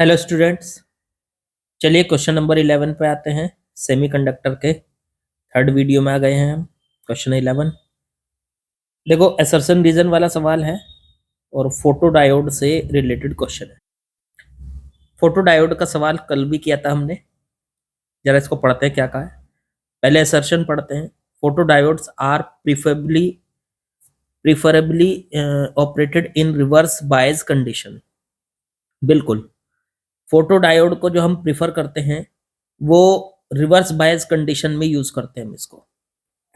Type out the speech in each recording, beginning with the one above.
Hello students. चलिए question number 11 पे आते हैं। सेमीकंडक्टर के थर्ड वीडियो में आ गए हैं हम। क्वेश्चन 11 देखो, असर्शन रीजन वाला सवाल है और फोटो डायोड से रिलेटेड क्वेश्चन है। फोटो डायोड का सवाल कल भी किया था हमने। जरा इसको पढ़ते हैं क्या कहा है। पहले असर्शन पढ़ते हैं। Photo diodes are preferably operated in reverse bias condition. बिल्कुल, फोटो डायोड को जो हम प्रिफर करते हैं वो रिवर्स बायस कंडीशन में यूज करते हैं हम इसको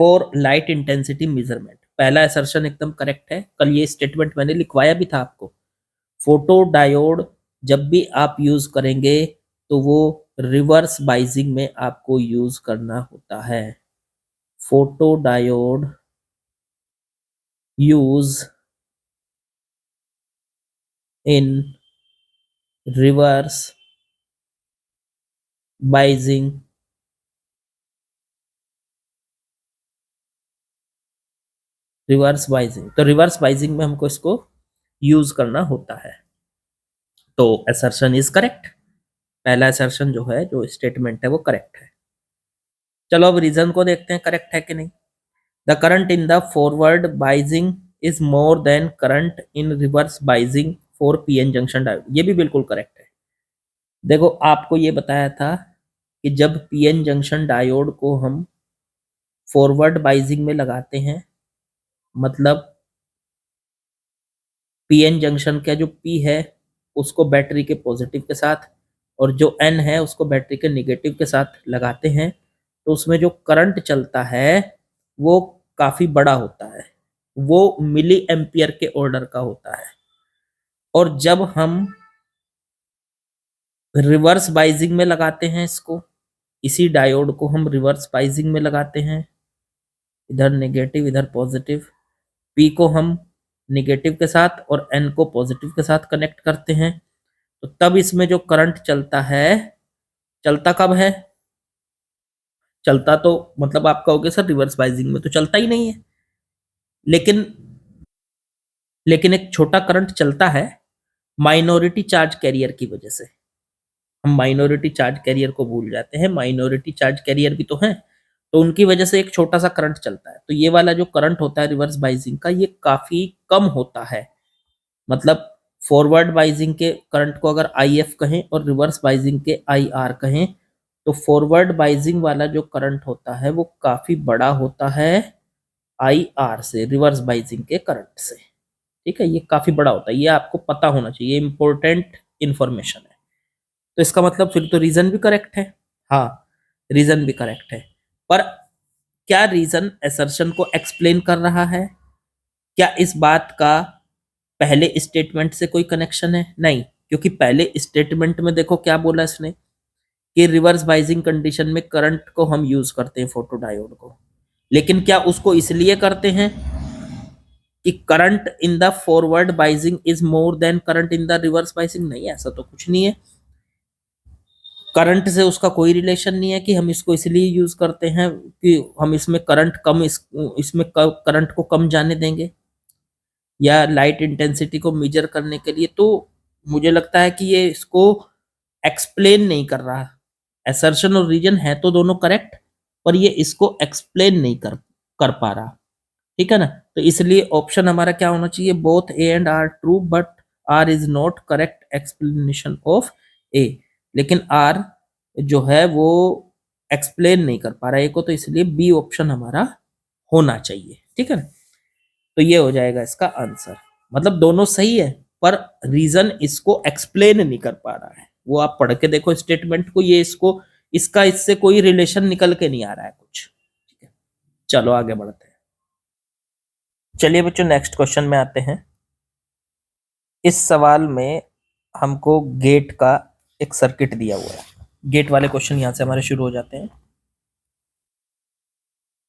फॉर लाइट इंटेंसिटी मेजरमेंट। पहला असर्शन एकदम करेक्ट है। कल ये स्टेटमेंट मैंने लिखवाया भी था आपको। फोटो डायोड जब भी आप यूज करेंगे तो वो रिवर्स बाइजिंग में आपको यूज करना होता है। Photo diode use in reverse biasing तो रिवर्स बाइजिंग में हमको इसको यूज करना होता है। तो असर्शन इज करेक्ट। पहला असर्शन जो है, जो स्टेटमेंट है, वो करेक्ट है। चलो अब रीजन को देखते हैं करेक्ट है कि नहीं। The current in the forward biasing is more than current in reverse biasing for PN junction diode. ये भी बिल्कुल करेक्ट है। देखो, आपको ये बताया था कि जब पीएन जंक्शन डायोड को हम फॉरवर्ड बाइजिंग में लगाते हैं, मतलब पीएन जंक्शन का जो पी है उसको बैटरी के पॉजिटिव के साथ और जो एन है उसको बैटरी के निगेटिव के साथ लगाते हैं, तो उसमें जो करंट चलता है वो काफी बड़ा होता है। वो मिली एम्पियर के ऑर्डर का होता है। और जब हम रिवर्स बाइजिंग में लगाते हैं इसको, इसी डायोड को हम रिवर्स बाइजिंग में लगाते हैं, इधर नेगेटिव इधर पॉजिटिव, पी को हम निगेटिव के साथ और एन को पॉजिटिव के साथ कनेक्ट करते हैं, तो तब इसमें जो करंट चलता है, चलता कब है? चलता तो मतलब आप कहोगे सर रिवर्स बाइजिंग में तो चलता ही नहीं है। लेकिन लेकिन एक छोटा करंट चलता है माइनॉरिटी चार्ज कैरियर की वजह से। हम माइनॉरिटी चार्ज कैरियर को भूल जाते हैं, माइनॉरिटी चार्ज कैरियर भी तो हैं, तो उनकी वजह से एक छोटा सा करंट चलता है। तो ये वाला जो करंट होता है रिवर्स बाइजिंग का, ये काफी कम होता है। मतलब फॉरवर्ड बाइजिंग के करंट को अगर आई एफ कहें और रिवर्स बाइजिंग के आई आर कहें, तो फॉरवर्ड बाइजिंग वाला जो करंट होता है वो काफी बड़ा होता है आई आर से, रिवर्स बाइजिंग के करंट से। ठीक है, ये काफी बड़ा होता है, ये आपको पता होना चाहिए, इंपॉर्टेंट इंफॉर्मेशन है। तो इसका मतलब फिर तो रीजन भी करेक्ट है। हाँ, रीजन भी करेक्ट है। पर क्या रीजन असर्शन को एक्सप्लेन कर रहा है? क्या इस बात का पहले स्टेटमेंट से कोई कनेक्शन है? नहीं, क्योंकि पहले स्टेटमेंट में देखो क्या बोला इसने कि रिवर्स बाइजिंग कंडीशन में करंट को हम यूज करते हैं फोटो डायोड को। लेकिन क्या उसको इसलिए करते हैं कि current in the forward biasing is more than current in the reverse biasing? नहीं, ऐसा तो कुछ नहीं है। करंट से उसका कोई रिलेशन नहीं है कि हम इसको इसलिए यूज करते हैं कि हम इसमें करंट कम इसमें करंट को कम जाने देंगे या लाइट इंटेंसिटी को मेजर करने के लिए। तो मुझे लगता है कि ये इसको एक्सप्लेन नहीं कर रहा। असर्शन और रीजन है तो दोनों करेक्ट, पर ये इसको एक्सप्लेन नहीं कर कर पा रहा। ठीक है ना। तो इसलिए ऑप्शन हमारा क्या होना चाहिए? Both A and R true but R is not correct explanation of A. लेकिन आर जो है वो एक्सप्लेन नहीं कर पा रहा है ए को, तो इसलिए बी ऑप्शन हमारा होना चाहिए। ठीक है ना। तो ये हो जाएगा इसका आंसर। मतलब दोनों सही है, पर रीजन इसको एक्सप्लेन नहीं कर पा रहा है। वो आप पढ़ के देखो स्टेटमेंट को, ये इसको इसका इससे कोई रिलेशन निकल के नहीं आ रहा है कुछ। ठीक है, चलो आगे बढ़ते हैं। चलिए बच्चों, नेक्स्ट क्वेश्चन में आते हैं। इस सवाल में हमको गेट का एक सर्किट दिया हुआ है। गेट वाले क्वेश्चन यहां से हमारे शुरू हो जाते हैं।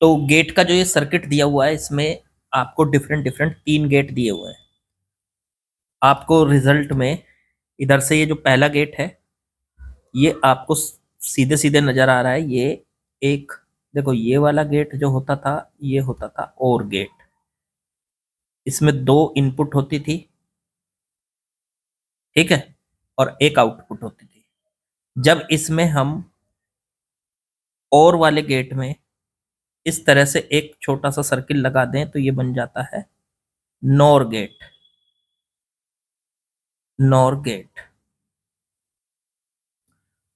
तो गेट का जो ये सर्किट दिया हुआ है, इसमें आपको डिफरेंट डिफरेंट 3 गेट दिए हुए हैं। आपको रिजल्ट में इधर से ये जो पहला गेट है, ये आपको सीधे सीधे नजर आ रहा है। ये एक, देखो ये वाला गेट जो होता था, ये होता था और गेट। इसमें 2 इनपुट होती थी। ठीक है, और एक आउटपुट होती थी। जब इसमें हम और वाले गेट में इस तरह से एक छोटा सा सर्किल लगा दें तो ये बन जाता है नॉर गेट। नॉर गेट,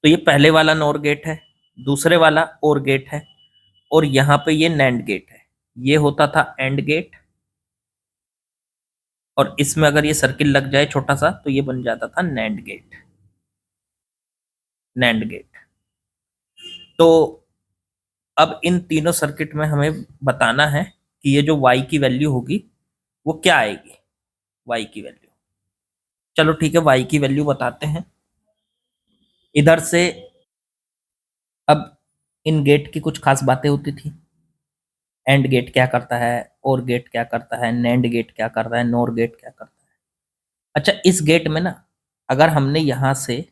तो ये पहले वाला नॉर गेट है, दूसरे वाला और गेट है, और यहां पे ये नैंड गेट है। ये होता था एंड गेट, और इसमें अगर ये सर्किल लग जाए छोटा सा तो ये बन जाता था नैंड गेट। NAND gate. तो अब इन तीनों सर्किट में हमें बताना है कि ये जो y की वैल्यू होगी वो क्या आएगी। y की वैल्यू, चलो ठीक है, y की वैल्यू बताते हैं इधर से। अब इन गेट की कुछ खास बातें होती थी। एंड गेट क्या करता है, और गेट क्या करता है, नैंड गेट क्या करता है, नोर गेट क्या करता है। अच्छा, इस गेट में ना अगर हमने यहां से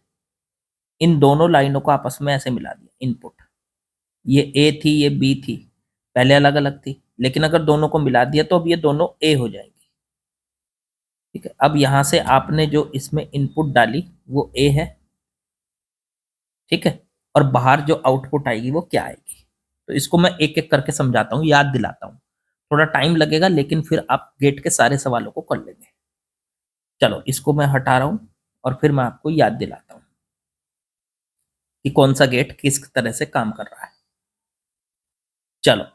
इन दोनों लाइनों को आपस में ऐसे मिला दिया, इनपुट ये ए थी ये बी थी, पहले अलग अलग थी, लेकिन अगर दोनों को मिला दिया तो अब ये दोनों ए हो जाएंगी। ठीक है, अब यहां से आपने जो इसमें इनपुट डाली वो ए है। ठीक है, और बाहर जो आउटपुट आएगी वो क्या आएगी। तो इसको मैं एक एक करके समझाता हूँ, याद दिलाता हूँ। थोड़ा टाइम लगेगा लेकिन फिर आप गेट के सारे सवालों को कर लेंगे। चलो इसको मैं हटा रहा हूँ और फिर मैं आपको याद दिलाता हूँ कि कौन सा गेट किस तरह से काम कर रहा है। चलो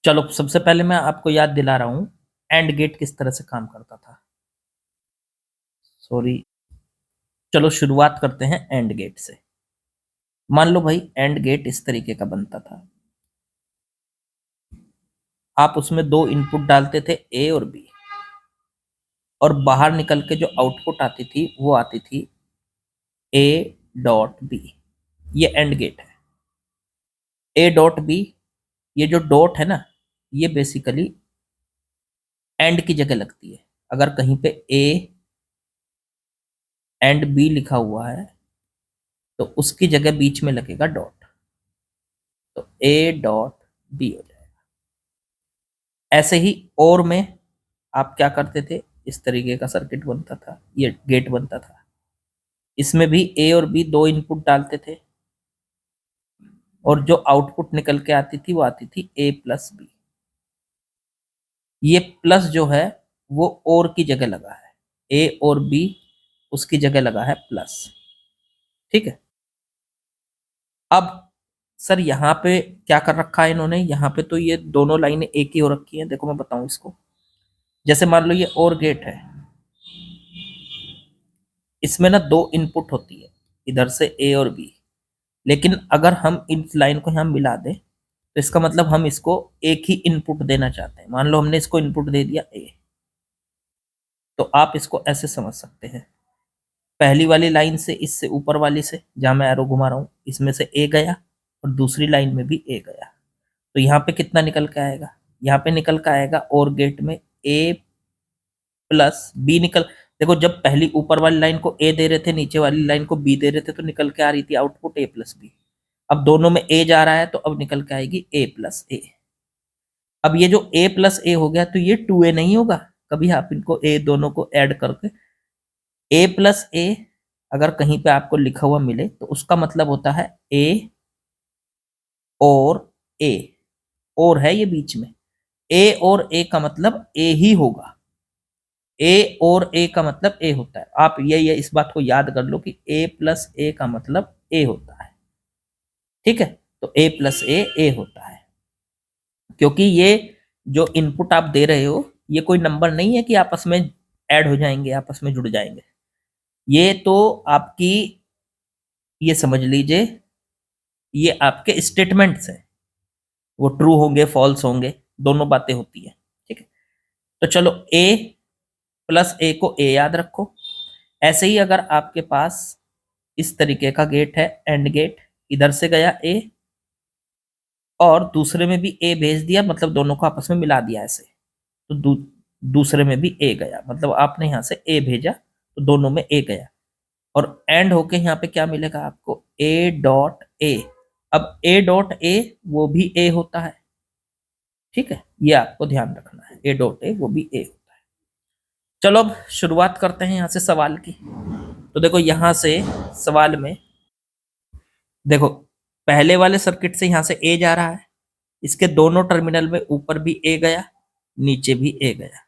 चलो, सबसे पहले मैं आपको याद दिला रहा हूँ एंड गेट किस तरह से काम करता था। सॉरी, चलो शुरुआत करते हैं एंड गेट से। मान लो भाई एंड गेट इस तरीके का बनता था। आप उसमें दो इनपुट डालते थे ए और बी, और बाहर निकल के जो आउटपुट आती थी वो आती थी ए डॉट बी। ये एंड गेट है। ए डॉट बी, ये जो डॉट है ना, ये बेसिकली एंड की जगह लगती है। अगर कहीं पे ए एंड बी लिखा हुआ है तो उसकी जगह बीच में लगेगा डॉट, तो ए डॉट बी हो जाएगा। ऐसे ही और में आप क्या करते थे, इस तरीके का सर्किट बनता था, ये गेट बनता था। इसमें भी ए और बी दो इनपुट डालते थे, और जो आउटपुट निकल के आती थी वो आती थी ए प्लस बी। ये प्लस जो है वो और की जगह लगा है, ए और बी उसकी जगह लगा है प्लस। ठीक है, अब सर यहाँ पे क्या कर रखा है इन्होंने, यहाँ पे तो ये दोनों लाइनें एक ही हो रखी हैं। देखो मैं बताऊं इसको, जैसे मान लो ये और गेट है, इसमें ना दो इनपुट होती है, इधर से ए और बी। लेकिन अगर हम इस लाइन को यहाँ मिला दें तो इसका मतलब हम इसको एक ही इनपुट देना चाहते हैं। मान लो हमने इसको इनपुट दे दिया ए, तो आप इसको ऐसे समझ सकते हैं, पहली वाली लाइन से इससे ऊपर वाली से जहां मैं एरो घुमा रहा हूं इसमें से ए गया, और दूसरी लाइन में भी ए गया, तो यहाँ पे कितना निकल के आएगा, यहाँ पे निकल के आएगा और गेट में ए प्लस बी निकल। देखो जब पहली ऊपर वाली लाइन को ए दे रहे थे, नीचे वाली लाइन को बी दे रहे थे, तो निकल के आ रही थी आउटपुट ए प्लस बी। अब दोनों में ए जा रहा है तो अब निकल के आएगी ए प्लस ए। अब ये जो ए प्लस ए हो गया तो ये 2a नहीं होगा। कभी आप इनको ए दोनों को ऐड करके ए प्लस ए अगर कहीं पे आपको लिखा हुआ मिले तो उसका मतलब होता है ए और ए, और है ये बीच में, ए और ए का मतलब ए ही होगा। ए और ए का मतलब ए होता है। आप ये इस बात को याद कर लो कि ए प्लस ए का मतलब ए होता है। ठीक है, तो ए प्लस ए होता है, क्योंकि ये जो इनपुट आप दे रहे हो ये कोई नंबर नहीं है कि आपस में ऐड हो जाएंगे, आपस में जुड़ जाएंगे। ये तो आपकी, ये समझ लीजिए, ये आपके स्टेटमेंट्स हैं, वो ट्रू होंगे फॉल्स होंगे, दोनों बातें होती है। ठीक है, तो चलो ए प्लस ए को ए याद रखो। ऐसे ही अगर आपके पास इस तरीके का गेट है, एंड गेट, इधर से गया ए और दूसरे में भी ए भेज दिया, मतलब दोनों को आपस में मिला दिया ऐसे, तो दूसरे में भी ए गया, मतलब आपने यहाँ से ए भेजा तो दोनों में ए गया, और एंड होके यहाँ पे क्या मिलेगा आपको, ए डॉट ए। अब ए डॉट ए वो भी ए होता है। ठीक है, ये आपको ध्यान रखना है, ए डॉट ए वो भी ए होता है। चलो अब शुरुआत करते हैं यहाँ से सवाल की। तो देखो यहां से सवाल में देखो पहले वाले सर्किट से यहां से ए जा रहा है, इसके दोनों टर्मिनल में ऊपर भी ए गया, नीचे भी ए गया।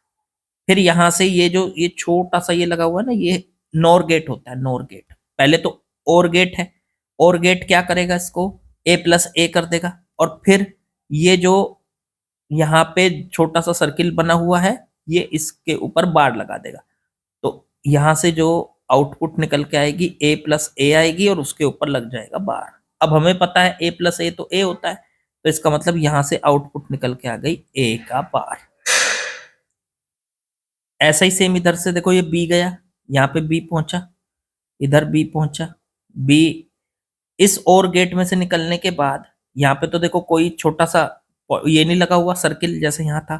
फिर यहां से ये जो ये छोटा सा ये लगा हुआ है ना, ये नॉर गेट होता है, नॉर गेट। पहले तो और गेट है, और गेट क्या करेगा, इसको ए प्लस ए कर देगा, और फिर ये जो यहाँ पे छोटा सा सर्किल बना हुआ है, ये इसके ऊपर बार लगा देगा। तो यहां से जो आउटपुट निकल के आएगी ए प्लस ए आएगी, और उसके ऊपर लग जाएगा बार। अब हमें पता है ए प्लस ए तो ए होता है, तो इसका मतलब यहां से आउटपुट निकल के आ गई ए का बार। ऐसा ही सेम इधर से देखो, ये बी गया, यहाँ पे बी पहुंचा, इधर बी पहुंचा, बी इस और गेट में से निकलने के बाद यहाँ पे तो देखो कोई छोटा सा ये नहीं लगा हुआ सर्किल जैसे यहाँ था,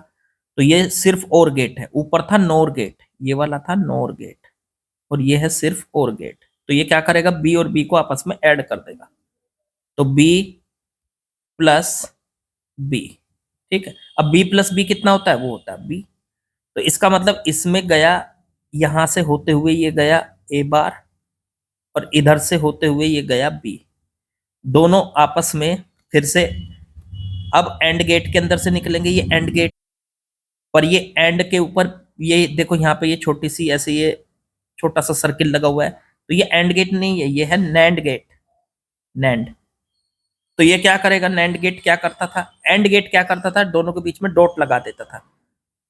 तो ये सिर्फ और गेट है। ऊपर था नोर गेट, ये वाला था नोर गेट, और ये है सिर्फ और गेट। तो ये क्या करेगा, बी और बी को आपस में ऐड कर देगा, तो बी प्लस बी। ठीक है, अब बी प्लस बी कितना होता है, वो होता है बी। तो इसका मतलब इसमें गया, यहां से होते हुए ये गया ए बार, और इधर से होते हुए ये गया बी, दोनों आपस में फिर से अब एंड गेट के अंदर से निकलेंगे, ये एंड गेट, पर ये एंड के ऊपर ये देखो यहाँ पे ये छोटी सी ऐसे ये छोटा सा सर्किल लगा हुआ है, तो ये एंड गेट नहीं है, ये है नैंड गेट, नैंड। तो ये क्या करेगा, नैंड गेट क्या करता था, एंड गेट क्या करता था, दोनों के बीच में डॉट लगा देता था,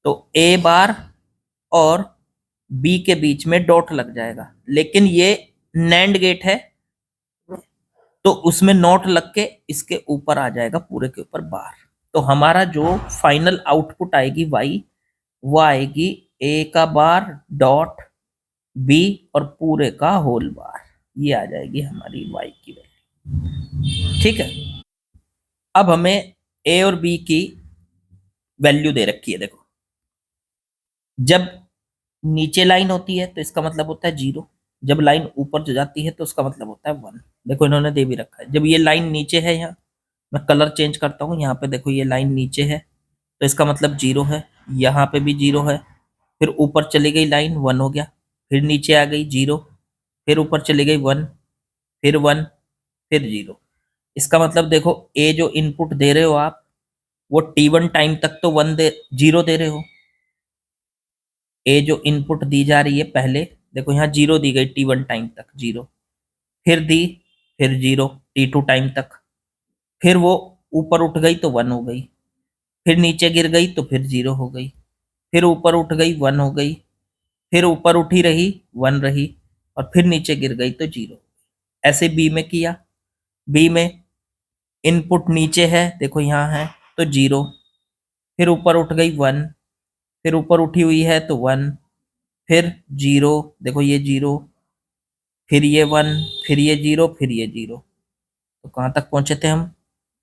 तो ए बार और बी के बीच में डॉट लग जाएगा। लेकिन ये नैंड गेट है, तो उसमें नॉट लग के इसके ऊपर आ जाएगा पूरे के ऊपर बार। तो हमारा जो फाइनल आउटपुट आएगी वाई, वो आएगी ए का बार डॉट बी और पूरे का होल बार, ये आ जाएगी हमारी वाई की वैल्यू। ठीक है, अब हमें ए और बी की वैल्यू दे रखी है। देखो जब नीचे लाइन होती है तो इसका मतलब होता है 0, जब लाइन ऊपर जो जाती है तो उसका मतलब होता है 1। देखो इन्होंने दे भी रखा है, जब ये लाइन नीचे है, यहाँ मैं कलर चेंज करता हूँ, यहाँ पे देखो ये लाइन नीचे है तो इसका मतलब 0 है, यहाँ पे भी 0 है, फिर ऊपर चली गई लाइन 1 हो गया, फिर नीचे आ गई 0, फिर ऊपर चली गई 1, फिर 1, फिर 0। इसका मतलब देखो ए जो इनपुट दे रहे हो आप, वो T1 टाइम तक तो 0 दे रहे हो। ए जो इनपुट दी जा रही है पहले, देखो यहाँ 0 दी गई T1 टाइम तक 0, फिर दी, फिर 0 T2 टाइम तक, फिर वो ऊपर उठ गई तो 1 हो गई, फिर नीचे गिर गई तो फिर 0 हो गई, फिर ऊपर उठ गई 1 हो गई, फिर ऊपर उठी रही 1 रही, और फिर नीचे गिर गई तो 0। ऐसे बी में किया, बी में इनपुट नीचे है, देखो यहाँ है तो 0, फिर ऊपर उठ गई 1, फिर ऊपर उठी हुई है तो 1, फिर 0, देखो ये 0, फिर ये 1, फिर ये 0, फिर ये 0। तो कहाँ तक पहुंचे थे हम,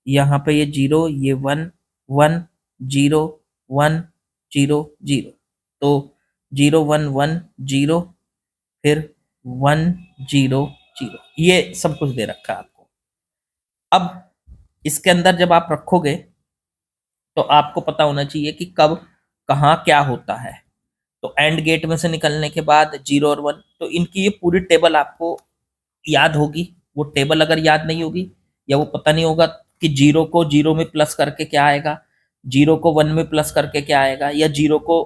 यहाँ पे ये 0, ये 1, 1, 0, 1, 0, 0। तो 0, 1, 1, 0, फिर 1, 0, 0, ये सब कुछ दे रखा है आपको। अब इसके अंदर जब आप रखोगे तो आपको पता होना चाहिए कि कब कहाँ क्या होता है। तो एंड गेट में से निकलने के बाद 0 और 1, तो इनकी ये पूरी टेबल आपको याद होगी। वो टेबल अगर याद नहीं होगी या वो पता नहीं होगा कि 0 को 0 में प्लस करके क्या आएगा, 0 को 1 में प्लस करके क्या आएगा, या 0 को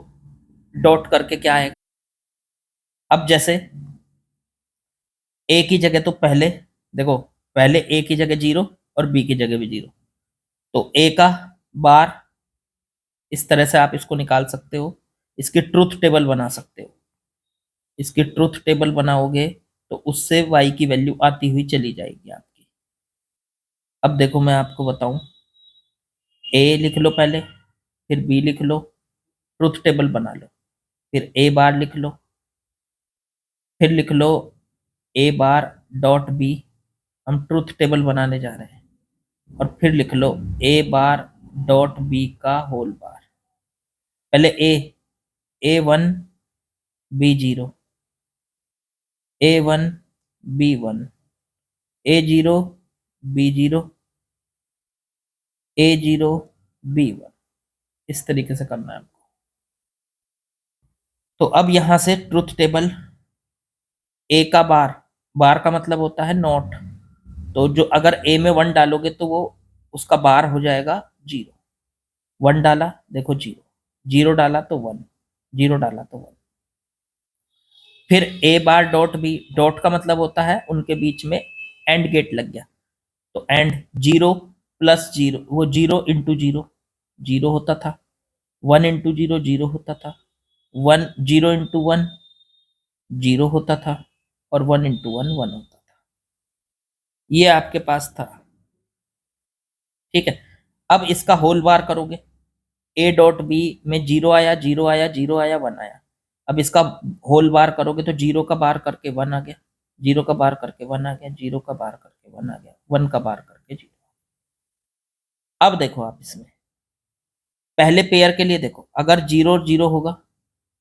डॉट करके क्या आएगा। अब जैसे ए की जगह तो पहले देखो, पहले ए की जगह 0 और बी की जगह भी 0, तो ए का बार इस तरह से आप इसको निकाल सकते हो, इसकी ट्रूथ टेबल बना सकते हो। इसकी ट्रूथ टेबल बनाओगे तो उससे वाई की वैल्यू आती हुई चली जाएगी आपकी। अब देखो मैं आपको बताऊं, ए लिख लो पहले, फिर बी लिख लो, ट्रूथ टेबल बना लो, फिर ए बार लिख लो, फिर लिख लो ए बार डॉट बी, हम ट्रूथ टेबल बनाने जा रहे हैं, और फिर लिख लो ए बार डॉट बी का होल बार। पहले A1 B0, A1 B1, A0 B0, A0 B1, इस तरीके से करना है आपको। तो अब यहां से ट्रुथ टेबल ए का बार, बार का मतलब होता है नॉट, तो जो अगर ए में 1 डालोगे तो वो उसका बार हो जाएगा 0। 1 डाला देखो 0, 0 डाला तो 1, 0 डाला तो 1। फिर ए बार डॉट बी, डॉट का मतलब होता है उनके बीच में एंड गेट लग गया, तो एंड 0 प्लस 0, वो 0 इंटू 0 0 होता था, 1 इंटू 0 0 होता था, 1 0 इंटू 1 0 होता था, और 1 इंटू 1 1 होता था। ये आपके पास था, ठीक है। अब इसका होल बार करोगे, ए डॉट बी में 0 आया, 0 आया, 0 आया, 1 आया। अब इसका होल बार करोगे तो 0 का बार करके 1 आ गया, 0 का बार करके 1 आ गया, 0 का बार करके 1 आ गया, 1 का बार करके 0। अब देखो आप इसमें पहले पेयर के लिए देखो, अगर 0 0 होगा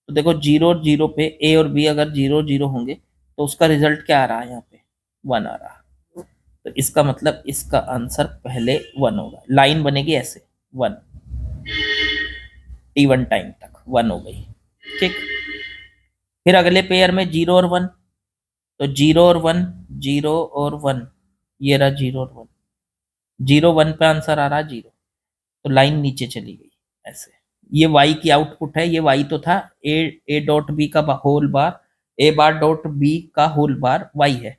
तो देखो 0 0 पे ए और बी अगर 0 0 होंगे तो उसका रिजल्ट क्या आ रहा है, यहाँ पे 1 आ रहा है। तो इसका मतलब इसका आंसर पहले 1 होगा, लाइन बनेगी ऐसे 1, T1 टाइम तक 1 हो गई, ठीक। फिर अगले पेयर में 0 और 1, तो 0 और 1, 0 और 1, ये रहा 0 और 1, 0 1 पे आंसर आ रहा 0, तो लाइन नीचे चली गई ऐसे। ये y की आउटपुट है, ये y तो था ए डॉट बी का होल बार, ए बार डॉट बी का होल बार y है,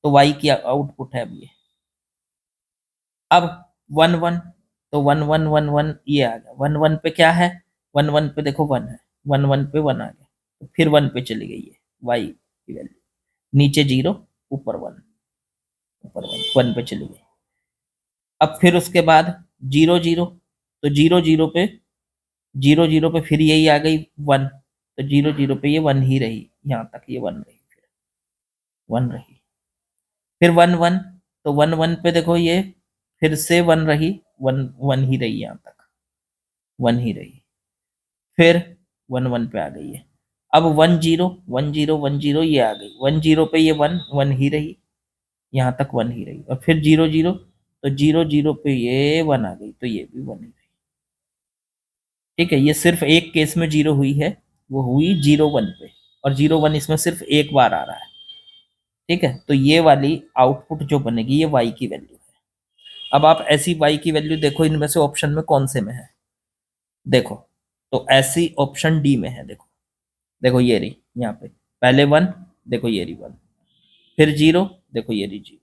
तो y की आउटपुट है अब ये। अब 1 1, तो 1 1 1 1 ये आ गया, 1 1 पे क्या है, 1 1 पे देखो 1 है, 1 1 पे 1 आ गया, तो फिर 1 पे चली गई है y की वैल्यू, नीचे 0 ऊपर 1, ऊपर 1 1 पे चली गई। अब फिर उसके बाद 0 0, तो 0 0 पे, 0 0 पे फिर यही आ गई 1, तो 0 0 पे ये 1 ही रही, यहाँ तक ये 1 रही, फिर 1 रही। फिर 1 1, तो 1 1 पे देखो ये फिर से 1 रही, 1 1 ही रही, यहाँ तक 1 ही रही। फिर 1 1 पे आ गई है, अब 1 0 1 0 1 0 ये आ गई, 1 0 पे ये 1 1 ही रही, यहाँ तक 1 ही रही, और फिर 0 0, तो 0 0 पे ये 1 आ गई, तो ये भी 1 ही रही, ठीक है। ये सिर्फ एक केस में 0 हुई है, वो हुई 0 1 पे, और 0 1 इसमें सिर्फ एक बार आ रहा है, ठीक है। तो ये वाली आउटपुट जो बनेगी ये y की वैल्यू है। अब आप ऐसी y की वैल्यू देखो इनमें से ऑप्शन में कौन से में है, देखो तो ऐसी ऑप्शन डी में है, देखो देखो ये रही यहाँ पे, पहले 1, देखो ये रही 1, फिर 0, देखो ये रही 0,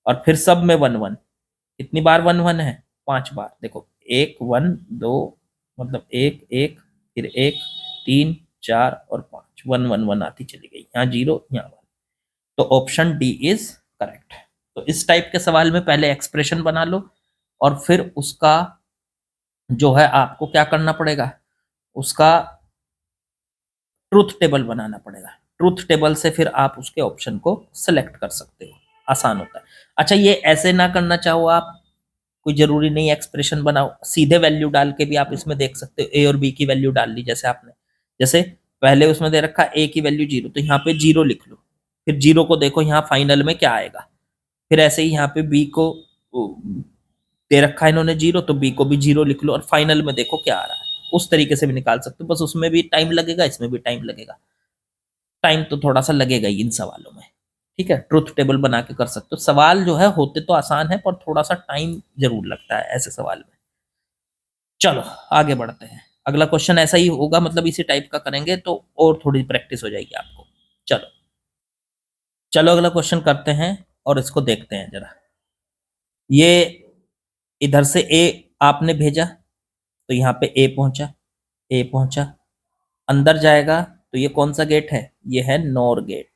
और फिर सब में 1 1, कितनी बार 1 1 है, 5 बार, देखो 1 1 2, मतलब 1 1, फिर 1 3 4 और 5, 1 1 1 आती चली गई, यहाँ 0 यहाँ 1, तो ऑप्शन डी इज करेक्ट। तो इस टाइप के सवाल में पहले एक्सप्रेशन बना लो, और फिर उसका जो है आपको क्या करना पड़ेगा, उसका ट्रूथ टेबल बनाना पड़ेगा, ट्रूथ टेबल से फिर आप उसके ऑप्शन को सिलेक्ट कर सकते हो, आसान होता है। अच्छा ये ऐसे ना करना चाहो आप, कोई जरूरी नहीं एक्सप्रेशन बनाओ, सीधे वैल्यू डाल के भी आप इसमें देख सकते हो, ए और बी की वैल्यू डाल ली जैसे आपने, जैसे पहले उसमें दे रखा ए की वैल्यू 0, तो यहाँ पे 0 लिख लो, फिर 0 को देखो यहाँ फाइनल में क्या आएगा, फिर ऐसे ही यहाँ पे बी को दे रखा है इन्होंने 0, तो बी को भी 0 लिख लो, और फाइनल में देखो क्या आ रहा है, उस तरीके से भी निकाल सकते हो, बस उसमें भी टाइम लगेगा, इसमें भी टाइम लगेगा, टाइम तो थोड़ा सा लगेगा ही इन सवालों में, ठीक है। ट्रुथ टेबल बना के कर सकते हो, सवाल जो है होते तो आसान है पर थोड़ा सा टाइम जरूर लगता है ऐसे सवाल में। चलो आगे बढ़ते हैं, अगला क्वेश्चन ऐसा ही होगा, मतलब इसी टाइप का करेंगे तो और थोड़ी प्रैक्टिस हो जाएगी आपको। चलो चलो अगला क्वेश्चन करते हैं और इसको देखते हैं जरा। ये इधर से ए आपने भेजा, तो यहाँ पे ए पहुंचा, ए पहुंचा, अंदर जाएगा, तो ये कौन सा गेट है, ये है नॉर गेट।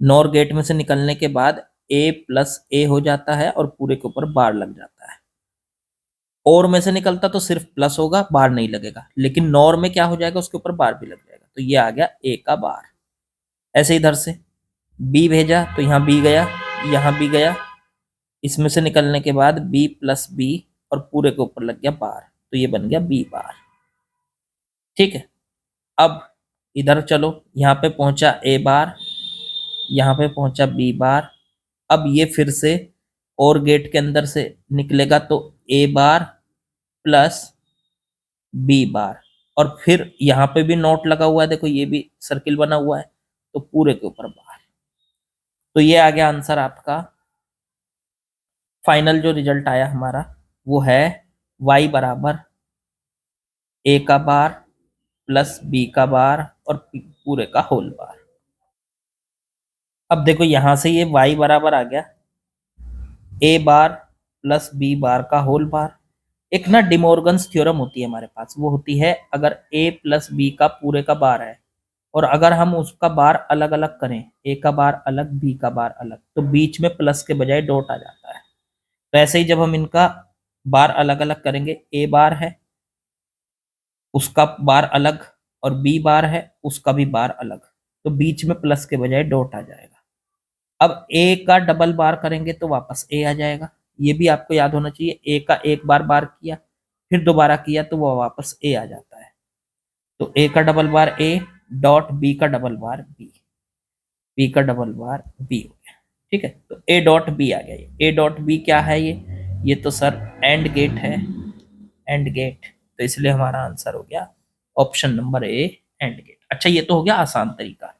नॉर गेट में से निकलने के बाद ए प्लस ए हो जाता है और पूरे के ऊपर बार लग जाता है। और में से निकलता तो सिर्फ प्लस होगा, बार नहीं लगेगा, लेकिन नॉर में क्या हो जाएगा, उसके ऊपर बार भी लग जाएगा, तो ये आ गया ए का बार। ऐसे इधर से बी भेजा, तो यहाँ बी गया, यहाँ बी गया, इसमें से निकलने के बाद बी प्लस बी और पूरे के ऊपर लग गया बार, तो ये बन गया बी बार, ठीक है। अब इधर चलो, यहाँ पे पहुंचा ए बार, यहाँ पे पहुंचा बी बार, अब ये फिर से और गेट के अंदर से निकलेगा, तो ए बार प्लस बी बार, और फिर यहाँ पे भी नोट लगा हुआ है, देखो ये भी सर्किल बना हुआ है, तो पूरे के ऊपर बार, तो ये आ गया आंसर आपका। फाइनल जो रिजल्ट आया हमारा वो है y बराबर a का बार प्लस b का बार और पूरे का होल बार। अब देखो यहां से ये y बराबर आ गया a बार प्लस b बार का होल बार। एक ना डिमोर्गन्स थ्योरम होती है हमारे पास, वो होती है अगर a प्लस बी का पूरे का बार है और अगर हम उसका बार अलग अलग करें, a का बार अलग b का बार अलग, तो बीच में प्लस के बजाय डॉट आ जाता है। तो ऐसे ही जब हम इनका बार अलग अलग करेंगे, a बार है उसका बार अलग और b बार है उसका भी बार अलग, तो बीच में प्लस के बजाय डॉट आ जाएगा। अब a का डबल बार करेंगे तो वापस a आ जाएगा। ये भी आपको याद होना चाहिए, a का एक बार बार किया फिर दोबारा किया तो वो वापस a आ जाता है। तो a का double bar a dot b का डबल बार b का डबल बार b हो गया। ठीक है, तो a डॉट b आ गया। ये a डॉट b क्या है? ये तो सर एंड गेट है, एंड गेट। तो इसलिए हमारा आंसर हो गया option number A, AND gate. अच्छा, ये तो हो गया आसान तरीका।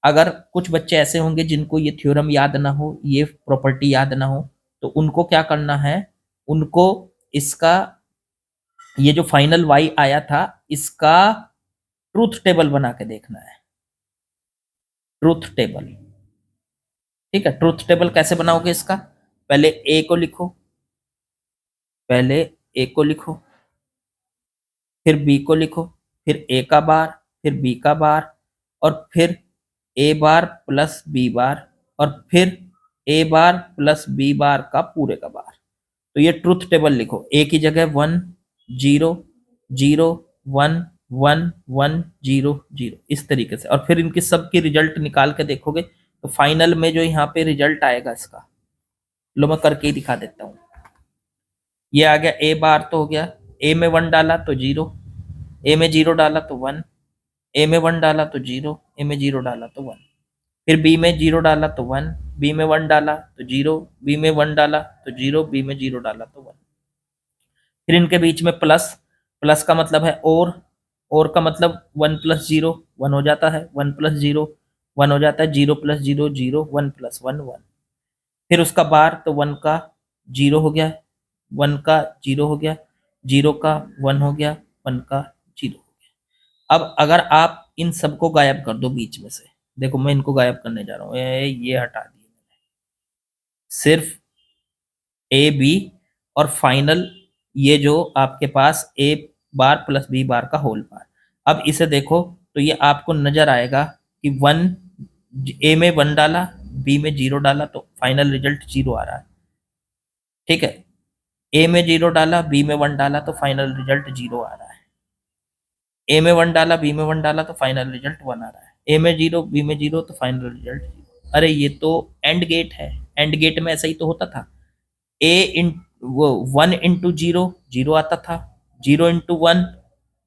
अगर कुछ बच्चे ऐसे होंगे जिनको ये थ्योरम याद ना हो, ये प्रॉपर्टी याद ना हो, तो उनको क्या करना है, उनको इसका ये जो फाइनल वाई आया था इसका ट्रूथ टेबल बना के देखना है। ट्रूथ टेबल, ठीक है। ट्रूथ टेबल कैसे बनाओगे इसका? पहले ए को लिखो, पहले ए को लिखो, फिर बी को लिखो, फिर ए का बार, फिर बी का बार, और फिर ए बार प्लस बी बार, और फिर ए बार प्लस बी बार का पूरे का बार। तो ये ट्रूथ टेबल लिखो। ए की जगह 1 0 0 1 1 1 0 0 इस तरीके से, और फिर इनकी सबकी रिजल्ट निकाल के देखोगे तो फाइनल में जो यहाँ पे रिजल्ट आएगा इसका, लो मैं करके ही दिखा देता हूँ। ये आ गया ए बार तो हो गया, ए में 1 डाला तो 0, ए में 0 डाला तो 1, ए में 1 डाला तो 0, ए में 0 डाला तो 1, फिर बी में 0 डाला तो 1, बी में 1 डाला तो 0, बी में 1 डाला तो 0, बी में 0 डाला तो 1। फिर इनके बीच में प्लस, प्लस का मतलब है और का मतलब 1 प्लस 0 1 हो जाता है, 1 प्लस 0 1 हो जाता है, 0 प्लस 0 0, 1 प्लस 1 1। फिर उसका बार तो 1 का 0 हो गया, 1 का 0 हो गया, 0 का 1 हो गया, 1 का 0 हो गया। अब अगर आप इन सबको गायब कर दो बीच में से, देखो मैं इनको गायब करने जा रहा हूँ, ये हटा दिए मैंने, सिर्फ ए बी और फाइनल ये जो आपके पास ए बार प्लस बी बार का होल बार। अब इसे देखो तो ये आपको नजर आएगा कि 1, ए में 1 डाला, बी में 0 डाला तो फाइनल रिजल्ट 0 आ रहा है। ठीक है, ए में 0 डाला, बी में 1 डाला तो फाइनल रिजल्ट 0 आ रहा है। ए में 1 डाला, बी में 1 डाला तो फाइनल रिजल्ट 1 आ रहा है। ए में 0 बी में 0 तो फाइनल रिजल्ट 0। अरे ये तो एंड गेट है, एंड गेट में ऐसा ही तो होता था। ए इन वो 1 इंटू 0 0 आता था, 0 इंटू 1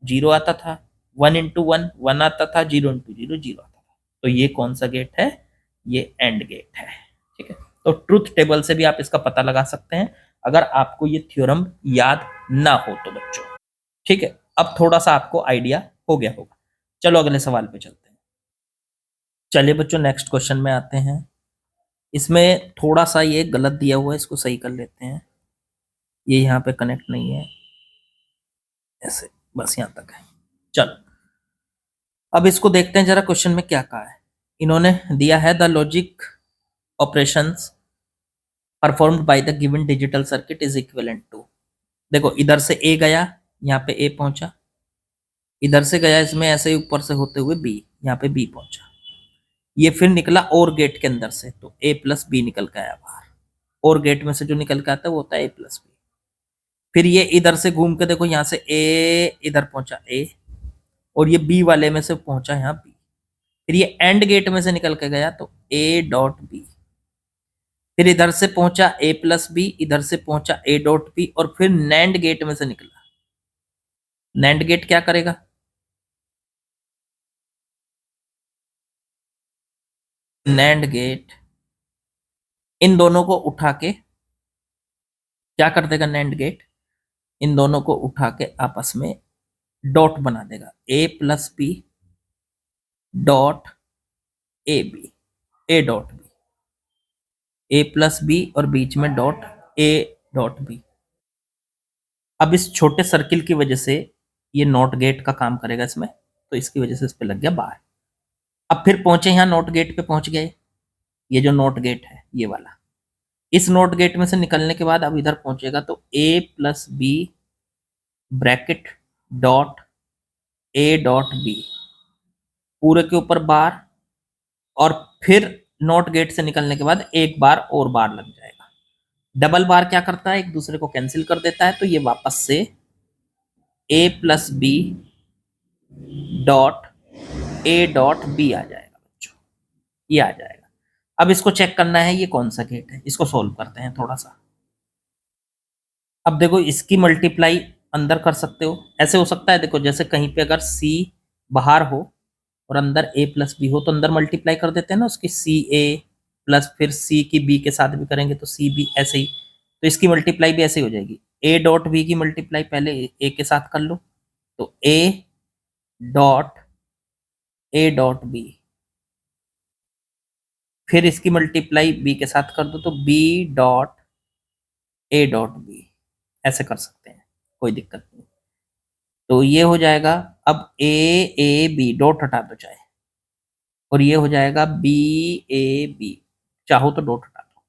0 आता था, 1 इंटू 1 1 आता था, 0 इंटू 0 0 आता था। तो ये कौन सा गेट है? ये एंड गेट है। ठीक है, तो ट्रूथ टेबल से भी आप इसका पता लगा सकते हैं अगर आपको ये थ्योरम याद ना हो तो बच्चों। ठीक है, अब थोड़ा सा आपको आइडिया हो गया होगा। चलो अगले सवाल पे चलते हैं। चलिए बच्चों, नेक्स्ट क्वेश्चन में आते हैं। इसमें थोड़ा सा ये गलत दिया हुआ है, इसको सही कर लेते हैं। ये यहाँ पे कनेक्ट नहीं है, ऐसे बस यहाँ तक है। चलो अब इसको देखते हैं जरा, क्वेश्चन में क्या कहा है। इन्होंने दिया है the logic operations performed by the given digital circuit is equivalent to. देखो इधर से ए गया, यहाँ पे ए पहुंचा, इधर से गया इसमें ऐसे ही ऊपर से होते हुए बी, यहाँ पे बी पहुंचा, ये फिर निकला और गेट के अंदर से, तो ए प्लस बी निकल के आया बाहर। और गेट में से जो निकल के आता है वो होता है ए प्लस बी। फिर ये इधर से घूम के देखो, यहाँ से ए इधर पहुंचा ए, और ये बी वाले में से पहुंचा यहाँ बी। फिर ये एंड गेट में से निकल के गया तो ए डॉट बी। फिर इधर से पहुंचा ए प्लस बी, इधर से पहुंचा ए डॉट बी, और फिर नैंड गेट में से निकला। नैंड गेट क्या करेगा? नैंड गेट इन दोनों को उठा के क्या कर देगा? नैंड गेट इन दोनों को उठा के आपस में डॉट बना देगा, A plus B dot A B, A dot B. A plus B और बीच में डॉट ए डॉट बी। अब इस छोटे सर्किल की वजह से ये नॉट गेट का काम करेगा इसमें, तो इसकी वजह से इस पे लग गया बार। अब फिर पहुंचे यहाँ नॉट गेट पे पहुंच गए, ये जो नॉट गेट है ये वाला, इस नॉट गेट में से निकलने के बाद अब इधर पहुंचेगा तो A plus B bracket dot A dot B, पूरे के ऊपर बार, और फिर नॉट गेट से निकलने के बाद एक बार और बार लग जाएगा। डबल बार क्या करता है, एक दूसरे को कैंसिल कर देता है, तो ये वापस से A plus B dot A dot B आ जाएगा बच्चों, ये आ जाएगा। अब इसको चेक करना है ये कौन सा गेट है, इसको सोल्व करते हैं थोड़ा सा। अब देखो इसकी मल्टीप्लाई अंदर कर सकते हो, ऐसे हो सकता है, देखो जैसे कहीं पे अगर सी बाहर हो और अंदर ए प्लस बी हो तो अंदर मल्टीप्लाई कर देते हैं ना उसकी, सी ए प्लस फिर सी की बी के साथ भी करेंगे तो सी बी, ऐसे ही। तो इसकी मल्टीप्लाई भी ऐसे ही हो जाएगी, ए डॉट बी की मल्टीप्लाई पहले ए के साथ कर लो, तो ए डॉट बी, फिर इसकी मल्टीप्लाई बी के साथ कर दो तो B dot A dot B, ऐसे कर सकते हैं, कोई दिक्कत नहीं। तो ये हो जाएगा, अब ए बी डॉट हटा दो चाहे, और ये हो जाएगा बी ए बी, चाहो तो डॉट हटा दो।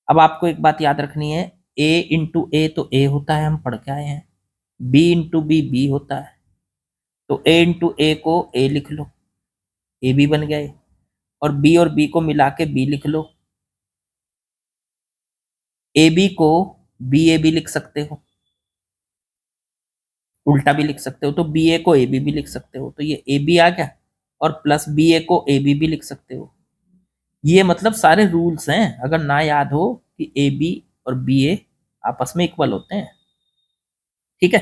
अब आपको एक बात याद रखनी है, ए इंटू ए तो ए होता है, हम पढ़ के आए हैं, बी इंटू बी बी होता है, तो ए इंटू ए को ए लिख लो, ए बी बन गए, और बी को मिला के बी लिख लो, ए बी को बी ए बी लिख सकते हो, उल्टा भी लिख सकते हो, तो बी ए को ए बी भी लिख सकते हो, तो ये ए बी आ गया, और प्लस बी ए को ए बी भी लिख सकते हो। ये मतलब सारे रूल्स हैं, अगर ना याद हो कि ए बी और बी ए आपस में इक्वल होते हैं, ठीक है।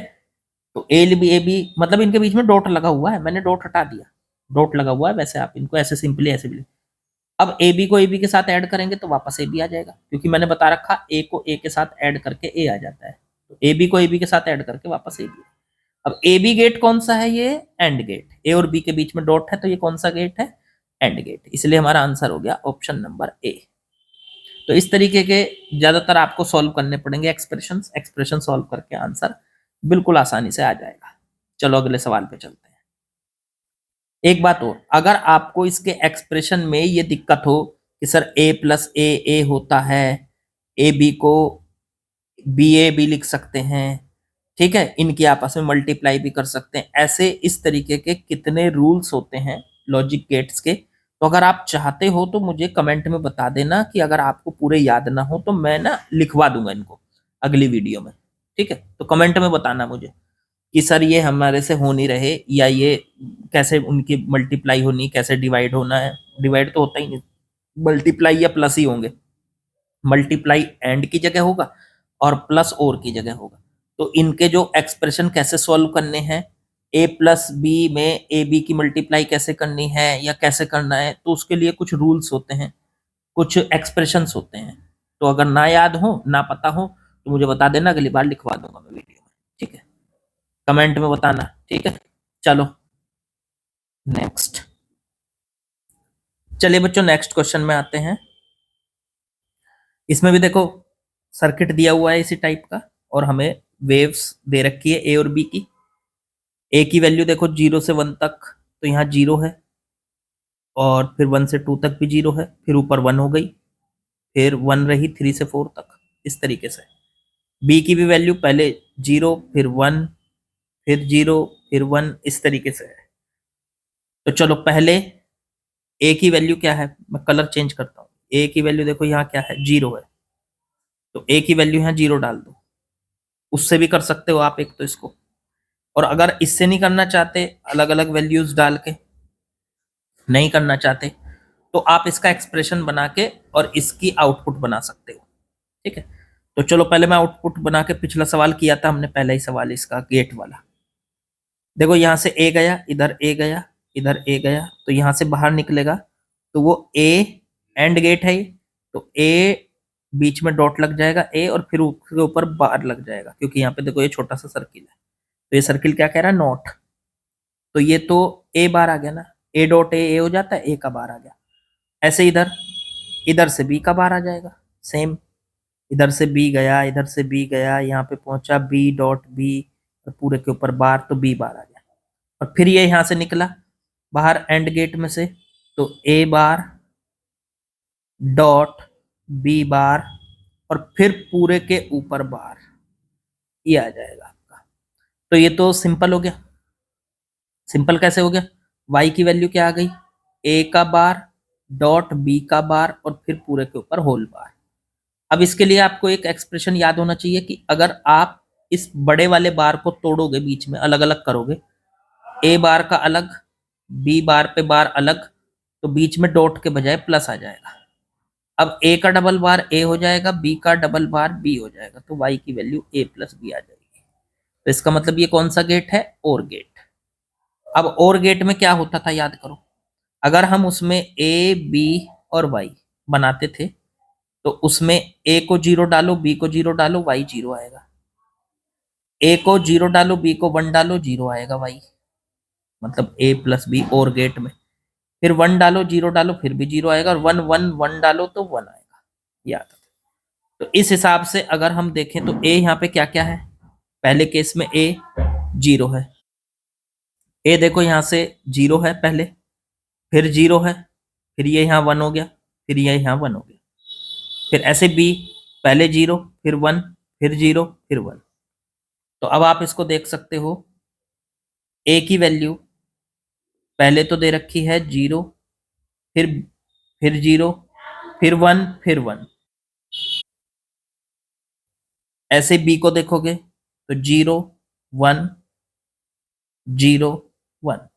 तो ए बी मतलब इनके बीच में डॉट लगा हुआ है, मैंने डॉट हटा दिया, डॉट लगा हुआ है, वैसे आप इनको ऐसे सिंपली ऐसे भी। अब ए बी को ए बी के साथ ऐड करेंगे तो वापस ए बी आ जाएगा, क्योंकि मैंने बता रखा ए को ए के साथ ऐड करके ए आ जाता है, तो ए बी को ए बी के साथ ऐड करके वापस ए बी। अब ए बी गेट कौन सा है, ये एंड गेट, ए और बी के बीच में डॉट है, तो ये कौन सा गेट है, एंड गेट, इसलिए हमारा आंसर हो गया ऑप्शन नंबर ए। तो इस तरीके के ज्यादातर आपको सॉल्व करने पड़ेंगे एक्सप्रेशन सॉल्व करके आंसर बिल्कुल आसानी से आ जाएगा। चलो अगले सवाल पे चलते हैं। एक बात और, अगर आपको इसके एक्सप्रेशन में ये दिक्कत हो कि सर ए प्लस ए होता है, ए बी को बी ए भी लिख सकते हैं, ठीक है, इनकी आपस में मल्टीप्लाई भी कर सकते हैं, ऐसे इस तरीके के कितने रूल्स होते हैं लॉजिक गेट्स के, तो अगर आप चाहते हो तो मुझे कमेंट में बता देना, कि अगर आपको पूरे याद ना हो तो मैं ना लिखवा दूंगा इनको अगली वीडियो में, ठीक है। तो कमेंट में बताना मुझे कि सर ये हमारे से हो नहीं रहे, या ये कैसे उनकी मल्टीप्लाई होनी, कैसे डिवाइड होना है, डिवाइड तो होता ही नहीं, मल्टीप्लाई या प्लस ही होंगे, मल्टीप्लाई एंड की जगह होगा और प्लस और की जगह होगा। तो इनके जो एक्सप्रेशन कैसे सॉल्व करने हैं, ए प्लस बी में ए बी की मल्टीप्लाई कैसे करनी है या कैसे करना है, तो उसके लिए कुछ रूल्स होते हैं, कुछ एक्सप्रेशंस होते हैं। तो अगर ना याद हो, ना पता हो, तो मुझे बता देना, अगली बार लिखवा दूंगा मैं वीडियो में, ठीक है, कमेंट में बताना, ठीक है। चलो नेक्स्ट, चलिए बच्चों नेक्स्ट क्वेश्चन में आते हैं। इसमें भी देखो सर्किट दिया हुआ है इसी टाइप का, और हमें वेव्स दे रखी है ए और बी की। ए की वैल्यू देखो 0 से 1 तक, तो यहाँ 0 है, और फिर 1 से 2 तक भी 0 है, फिर ऊपर 1 हो गई, फिर 1 रही 3 से 4 तक, इस तरीके से। बी की भी वैल्यू पहले 0 फिर 1 फिर 0 फिर 1, इस तरीके से है। तो चलो पहले ए की वैल्यू क्या है, मैं कलर चेंज करता हूँ, ए की वैल्यू देखो यहाँ क्या है, 0 है, तो ए की वैल्यू यहाँ 0 डाल दो, उससे भी कर सकते हो आप एक तो इसको, और अगर इससे नहीं करना चाहते, अलग अलग वैल्यूज डाल के नहीं करना चाहते, तो आप इसका एक्सप्रेशन बना के और इसकी आउटपुट बना सकते हो, ठीक है। तो चलो पहले मैं आउटपुट बना के, पिछला सवाल किया था हमने, पहला ही सवाल इसका गेट वाला, देखो यहाँ से ए गया, इधर ए गया, इधर ए गया, तो यहाँ से बाहर निकलेगा, तो वो ए एंड गेट है, तो ए बीच में डॉट लग जाएगा ए, और फिर उसके ऊपर बार लग जाएगा, क्योंकि यहाँ पे देखो ये छोटा सा सर्किल है, तो ये सर्किल क्या कह रहा है, नॉट, तो ये तो ए बार आ गया ना, ए डॉट ए हो जाता है, ए का बार आ गया। ऐसे इधर इधर से बी का बार आ जाएगा सेम, इधर से बी गया, इधर से बी गया, यहाँ पे पहुंचा बी डॉट बी, और पूरे के ऊपर बार, तो बी बार आ गया। और फिर ये यहाँ से निकला बाहर एंड गेट में से, तो ए बार डॉट बी बार, और फिर पूरे के ऊपर बार, ये आ जाएगा आपका। तो ये तो सिंपल हो गया। सिंपल कैसे हो गया? y की वैल्यू क्या आ गई? a का बार डॉट b का बार और फिर पूरे के ऊपर होल बार। अब इसके लिए आपको एक एक्सप्रेशन याद होना चाहिए कि अगर आप इस बड़े वाले बार को तोड़ोगे, बीच में अलग अलग करोगे, a बार का अलग, b बार पे बार अलग, तो बीच में डॉट के बजाय प्लस आ जाएगा। अब a का डबल बार a हो जाएगा, b का डबल बार b हो जाएगा, तो y की वैल्यू a प्लस b आ जाएगी। तो इसका मतलब ये कौन सा गेट है? और गेट। अब और गेट में क्या होता था याद करो, अगर हम उसमें ए बी और वाई बनाते थे तो उसमें ए को 0 डालो, बी को 0 डालो, वाई 0 आएगा। ए को 0 डालो, बी को 1 डालो, 0 आएगा वाई, मतलब ए प्लस बी और गेट में। फिर 1 डालो, 0 डालो, फिर भी 0 आएगा, और 1 1 1 डालो तो 1 आएगा। याद। तो इस हिसाब से अगर हम देखें तो ए यहाँ पे क्या क्या है, पहले केस में ए 0 है, ए देखो यहाँ से 0 है पहले, फिर 0 है, फिर ये यहाँ 1 हो गया, फिर ये यहाँ 1 हो गया, फिर ऐसे बी पहले 0 फिर 1 फिर 0 फिर 1। तो अब आप इसको देख सकते हो, ए की वैल्यू पहले तो दे रखी है 0, फिर 0, फिर 1 फिर 1। ऐसे बी को देखोगे तो 0 1 0 1,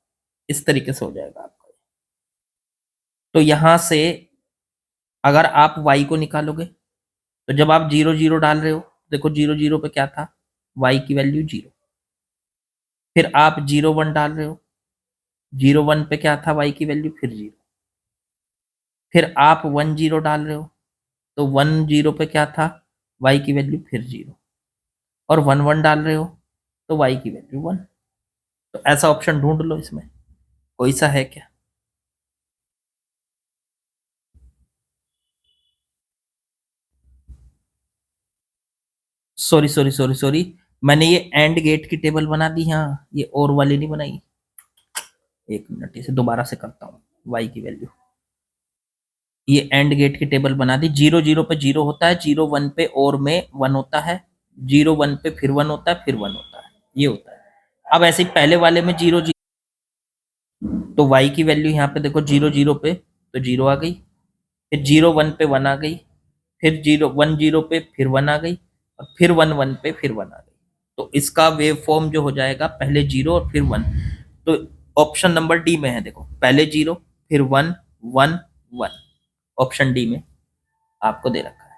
इस तरीके से हो जाएगा आपका। तो यहां से अगर आप y को निकालोगे तो जब आप 0 0 डाल रहे हो, देखो 0 0 पे क्या था, y की वैल्यू 0। फिर आप 0 1 डाल रहे हो, 0 1 पे क्या था, y की वैल्यू फिर 0। फिर आप 1 0 डाल रहे हो तो 1 0 पे क्या था, y की वैल्यू फिर 0, और 1 1 डाल रहे हो तो y की वैल्यू 1। तो ऐसा ऑप्शन ढूंढ लो, इसमें कोई सा है क्या? सॉरी सॉरी सॉरी सॉरी, मैंने ये एंड गेट की टेबल बना दी, हाँ ये और वाली नहीं बनाई। एक मिनट, इसे दोबारा से करता हूँ। y की वैल्यू, ये एंड गेट की टेबल बना दी। 0 0 पे 0 होता है, 0 1 पे और में 1 होता है, 0 1 पे फिर 1 होता है, फिर 1 होता है, ये होता है। अब ऐसे ही पहले वाले में 0 0, तो y की वैल्यू यहाँ पे देखो 0 0 पे तो 0 आ गई, फिर 0 1 पे 1 आ गई, फिर 0 1 0 पे फिर 1 आ गई, और फिर 1 1 पे फिर 1 आ गई। तो इसका वेव फॉर्म जो हो जाएगा, पहले 0 और फिर 1। तो ऑप्शन नंबर डी में है, देखो पहले 0 फिर 1 1 1, ऑप्शन डी में आपको दे रखा है।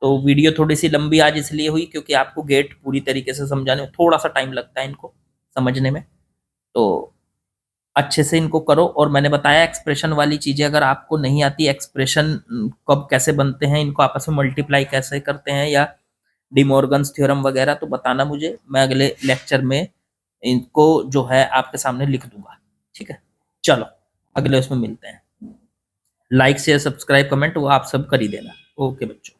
तो वीडियो थोड़ी सी लंबी आज इसलिए हुई क्योंकि आपको गेट पूरी तरीके से समझाने में थोड़ा सा टाइम लगता है इनको समझने में। तो अच्छे से इनको करो, और मैंने बताया एक्सप्रेशन वाली चीजें अगर आपको नहीं आती, एक्सप्रेशन कब कैसे बनते हैं, इनको आपस में मल्टीप्लाई कैसे करते हैं, या डिमॉर्गन्स थ्योरम वगैरह, तो बताना मुझे, मैं अगले लेक्चर में इनको जो है आपके सामने लिख दूंगा। ठीक है, चलो अगले उसमें मिलते हैं। लाइक शेयर सब्सक्राइब कमेंट वो आप सब कर ही देना। ओके बच्चों।